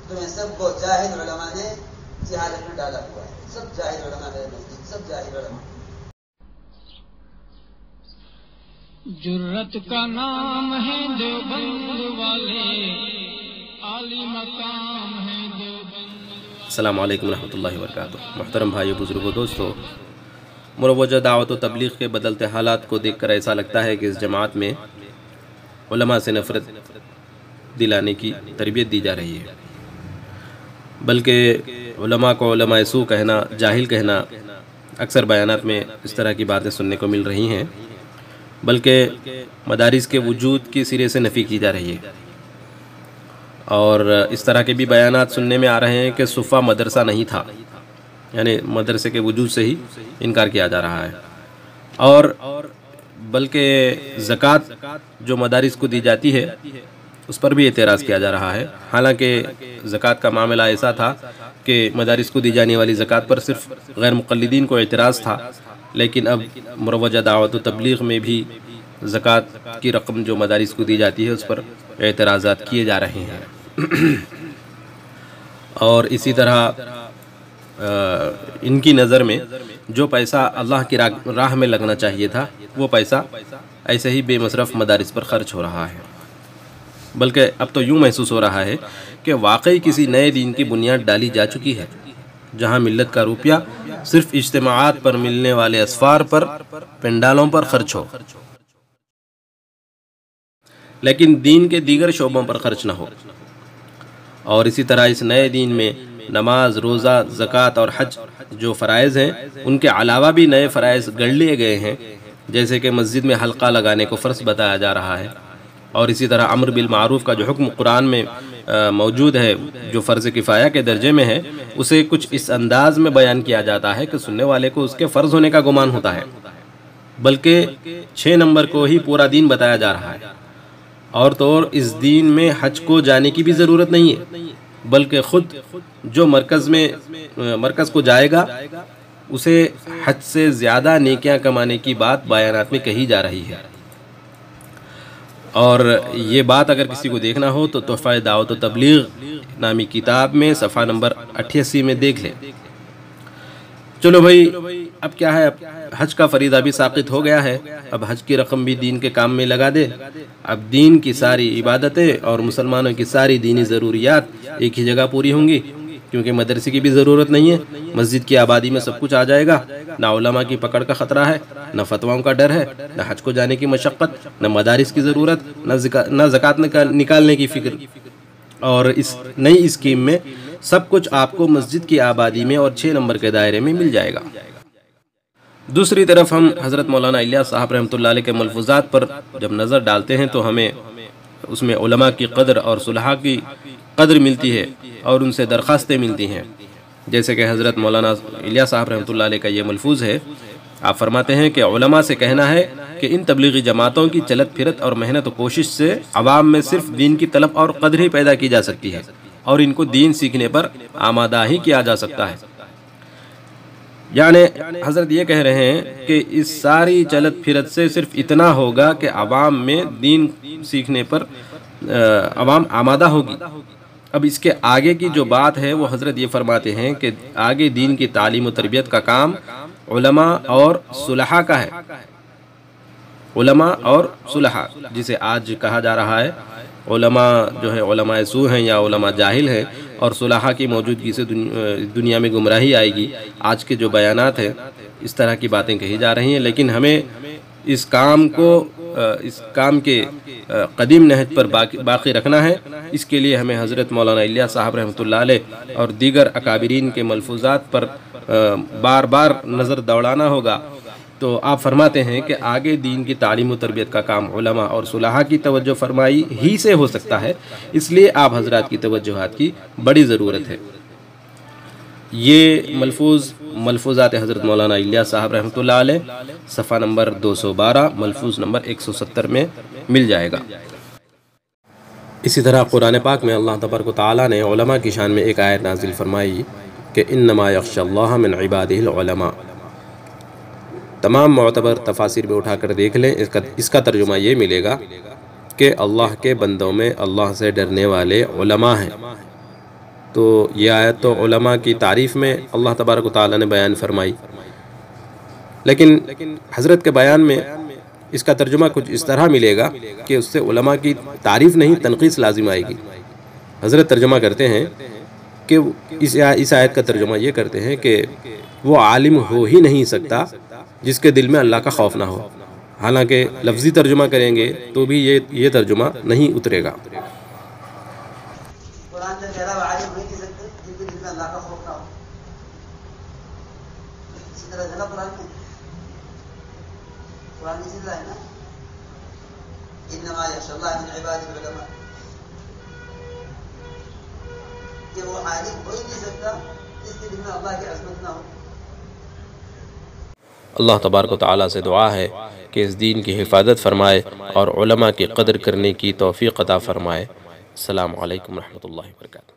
تو ان سب کو جاہل علماء نے جہالت میں ڈالا ہوا ہے. سب جاہل علماء ہے مسجد، سب جاہل علماء. جرت کا نام ہے دیوبند والے، عالی مقام ہے دیوبند. السلام علیکم ورحمۃ اللہ وبرکاتہ. محترم بھائیو، بزرگوں، دوستو، مروجہ دعوت و تبلیغ کے بدلتے حالات کو دیکھ کر ایسا لگتا ہے کہ اس جماعت میں علماء سے نفرت دلانے کی تربیت دی جا رہی ہے، بلکہ علماء کو علماء سو کہنا، جاہل کہنا، اکثر بیانات میں اس طرح کی باتیں سننے کو مل رہی ہیں، بلکہ مدارس کے وجود کی سرے سے نفی کی جا رہی ہے. اور اس طرح کے بھی بیانات سننے میں آ رہے ہیں کہ صفہ مدرسہ نہیں تھا، یعنی مدرسے کے وجود سے ہی انکار کیا جا رہا ہے. اور بلکہ زکوٰۃ جو مدارس کو دی جاتی ہے اس پر بھی اعتراض کیا جا رہا ہے. حالانکہ زکوٰۃ کا معاملہ ایسا تھا کہ مدارس کو دی جانے والی زکوٰۃ پر صرف غیر مقلدین کو اعتراض تھا، لیکن اب مروجہ دعوت و تبلیغ میں بھی زکوٰۃ کی رقم جو مدارس کو دی جاتی ہے اس پر اعتراضات کیے جا رہے ہیں. اور اسی طرح ان کی نظر میں جو پیسہ اللہ کی راہ میں لگنا چاہیے تھا وہ پیسہ ایسے ہی بے مصرف مدارس پر خرچ ہو رہا ہے. بلکہ اب تو یوں محسوس ہو رہا ہے کہ واقعی کسی نئے دین کی بنیاد ڈالی جا چکی ہے، جہاں ملت کا روپیہ صرف اجتماعات پر ملنے والے اسفار پر، پنڈالوں پر خرچ ہو، لیکن دین کے دیگر شعبوں پر خرچ نہ ہو. اور اسی طرح اس نئے دین میں نماز، روزہ، زکوٰۃ اور حج جو فرائض ہیں ان کے علاوہ بھی نئے فرائض گڑھ لیے گئے ہیں، جیسے کہ مسجد میں حلقہ لگانے کو فرض بتایا جا رہا ہے. اور اسی طرح امر بالمعروف کا جو حکم قرآن میں موجود ہے، جو فرض کفایہ کے درجے میں ہے، اسے کچھ اس انداز میں بیان کیا جاتا ہے کہ سننے والے کو اس کے فرض ہونے کا گمان ہوتا ہے، بلکہ 6 نمبر کو ہی پورا دین بتایا جا رہا ہے. اور تو اور اس دین میں حج کو جانے کی بھی ضرورت نہیں ہے، بلکہ خود جو مرکز کو جائے گا اسے حج سے زیادہ نیکیاں کمانے کی بات بیانات میں کہی جا رہی ہے. اور یہ بات اگر کسی کو دیکھنا ہو تو تحفہ دعوت و تبلیغ نامی کتاب میں صفحہ نمبر 88 میں دیکھ لیں. چلو بھائی، اب کیا ہے، اب حج کا فریضہ بھی ساقط ہو گیا ہے، اب حج کی رقم بھی دین کے کام میں لگا دے. اب دین کی ساری عبادتیں اور مسلمانوں کی ساری دینی ضروریات ایک ہی جگہ پوری ہوں گی، کیونکہ مدرسے کی بھی ضرورت نہیں ہے، مسجد کی آبادی میں سب کچھ آ جائے گا. نہ علماء کی پکڑ کا خطرہ ہے، نہ فتواؤں کا ڈر ہے، نہ حج کو جانے کی مشقت، نہ مدارس کی ضرورت، نہ زکوٰۃ نکالنے کی فکر. اور اس نئی اسکیم میں سب کچھ آپ کو مسجد کی آبادی میں اور 6 نمبر کے دائرے میں مل جائے گا. دوسری طرف ہم حضرت مولانا الیاس صاحب رحمۃ اللہ علیہ کے ملفوظات پر جب نظر ڈالتے ہیں تو ہمیں اس میں علماء کی قدر اور صلحاء کی قدر ملتی ہے اور ان سے درخواستیں ملتی ہیں. جیسے کہ حضرت مولانا الیاس صاحب رحمۃ اللہ علیہ کا یہ ملفوظ ہے، آپ فرماتے ہیں کہ علماء سے کہنا ہے کہ ان تبلیغی جماعتوں کی چلت پھرت اور محنت و کوشش سے عوام میں صرف دین کی طلب اور قدر ہی پیدا کی جا سکتی ہے، اور ان کو دین سیکھنے پر آمادہ ہی کیا جا سکتا ہے. یعنی حضرت یہ کہہ رہے ہیں کہ اس ساری چلت پھرت سے صرف اتنا ہوگا کہ عوام میں دین سیکھنے پر عوام آمادہ ہوگی. اب اس کے آگے کی جو بات ہے وہ حضرت یہ فرماتے ہیں کہ آگے دین کی تعلیم و تربیت کا کام علماء اور صلحاء کا ہے. علماء اور صلحاء جسے آج کہا جا رہا ہے، علماء جو ہے علماء سو ہیں یا علماء جاہل ہیں، اور صلحاء کی موجودگی سے دنیا میں گمراہی آئے گی. آج کے جو بیانات ہیں اس طرح کی باتیں کہی جا رہی ہیں، لیکن ہمیں اس کام کے قدیم نہج پر باقی رکھنا ہے. اس کے لیے ہمیں حضرت مولانا الیاس صاحب رحمۃ اللہ علیہ اور دیگر اکابرین کے ملفوظات پر بار بار نظر دوڑانا ہوگا. تو آپ فرماتے ہیں کہ آگے دین کی تعلیم و تربیت کا کام علماء اور صلحاء کی توجہ فرمائی ہی سے ہو سکتا ہے، اس لیے آپ حضرات کی توجہات کی بڑی ضرورت ہے. یہ ملفوظات حضرت مولانا الیاس صاحب رحمۃ اللہ علیہ صفحہ نمبر 212 ملفوظ نمبر 170 میں مل جائے گا. اسی طرح قرآن پاک میں اللہ تبارک و تعالیٰ نے علماء کی شان میں ایک آیت نازل فرمائی کہ انما یخشی اللہ من عبادہ العلماء. تمام معتبر تفاسیر میں اٹھا کر دیکھ لیں، اس کا ترجمہ یہ ملے گا کہ اللہ کے بندوں میں اللہ سے ڈرنے والے علماء ہیں. تو یہ آیت تو علماء کی تعریف میں اللہ تبارک و تعالیٰ نے بیان فرمائی، لیکن حضرت کے بیان میں اس کا ترجمہ کچھ اس طرح ملے گا کہ اس سے علماء کی تعریف نہیں تنقیص لازم آئے گی۔ حضرت ترجمہ کرتے ہیں کہ اس آیت کا ترجمہ یہ کرتے ہیں کہ وہ عالم ہو ہی نہیں سکتا جس کے دل میں اللہ کا خوف نہ ہو۔ حالانکہ لفظی ترجمہ کریں گے تو بھی یہ ترجمہ نہیں اترے گا۔ قرآن نے کہہ رہا ہے عالم نہیں سکتے جن کے دل میں اللہ کا خوف نہ ہو، اسی طرح ہے نا قرآن میں، قرآن اسی طرح ہے نا، انما یخشی اللہ من عبادہ العلماء، کہ وہ عالم ہو ہی نہیں سکتا جس کے دل میں اللہ کی عظمت نہ ہو۔ اللہ تبارک و تعالیٰ سے دعا ہے کہ اس دین کی حفاظت فرمائے اور علماء کی قدر کرنے کی توفیق عطا فرمائے۔ السلام علیکم ورحمۃ اللہ وبرکاتہ۔